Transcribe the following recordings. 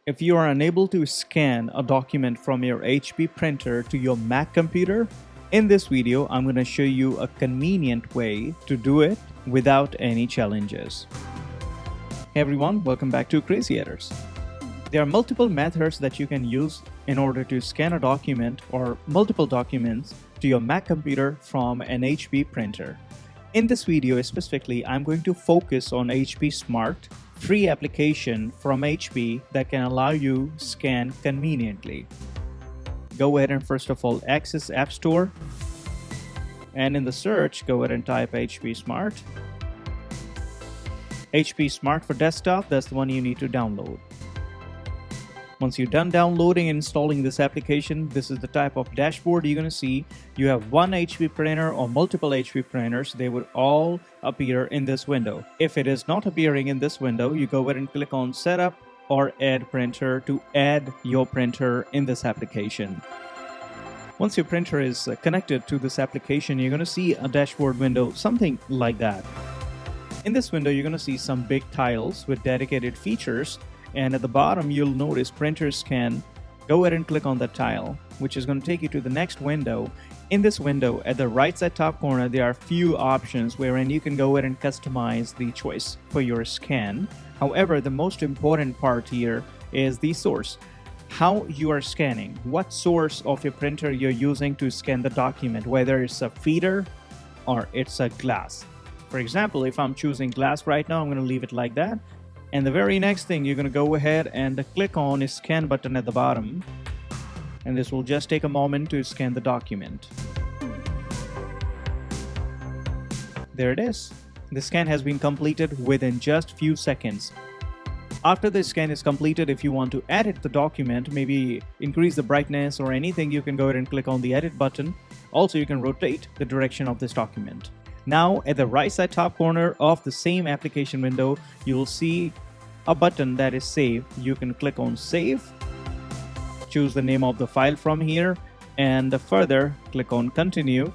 If you are unable to scan a document from your HP printer to your Mac computer, in this video I'm going to show you a convenient way to do it without any challenges. Hey everyone, welcome back to Crazy Editors. There are multiple methods that you can use in order to scan a document or multiple documents to your Mac computer from an HP printer. In this video specifically, I'm going to focus on HP Smart, free application from HP that can allow you scan conveniently. Go ahead and first of all access App Store, and in the search go ahead and type HP Smart. HP Smart for desktop, that's the one you need to download. Once you're done downloading and installing this application, this is the type of dashboard you're going to see. You have one HP printer or multiple HP printers, they would all appear in this window. If it is not appearing in this window, you go ahead and click on Setup or Add Printer to add your printer in this application. Once your printer is connected to this application, you're going to see a dashboard window, something like that. In this window, you're going to see some big tiles with dedicated features. And at the bottom, you'll notice Printer Scan. Go ahead and click on that tile, which is going to take you to the next window. In this window, at the right side top corner, there are a few options wherein you can go ahead and customize the choice for your scan. However, the most important part here is the source. How you are scanning, what source of your printer you're using to scan the document, whether it's a feeder or it's a glass. For example, if I'm choosing glass right now, I'm going to leave it like that. And the very next thing, you're going to go ahead and click on the scan button at the bottom. And this will just take a moment to scan the document. There it is. The scan has been completed within just few seconds. After the scan is completed, if you want to edit the document, maybe increase the brightness or anything, you can go ahead and click on the edit button. Also, you can rotate the direction of this document. Now, at the right side top corner of the same application window, you will see a button that is Save. You can click on Save, choose the name of the file from here, and further click on Continue.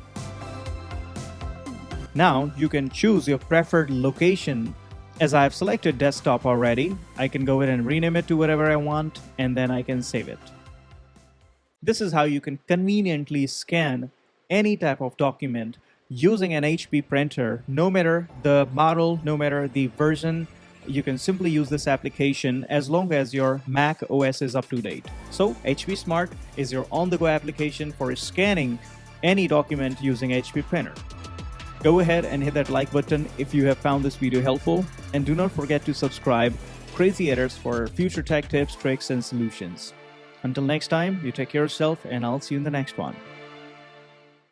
Now, you can choose your preferred location. As I have selected desktop already, I can go ahead and rename it to whatever I want, and then I can save it. This is how you can conveniently scan any type of document using an HP printer. No matter the model, no matter the version, you can simply use this application as long as your Mac OS is up to date. So HP Smart is your on-the-go application for scanning any document using HP printer. Go ahead and hit that like button if you have found this video helpful, and do not forget to subscribe Crazy Editors for future tech tips, tricks, and solutions. Until next time, you take care of yourself, and I'll see you in the next one.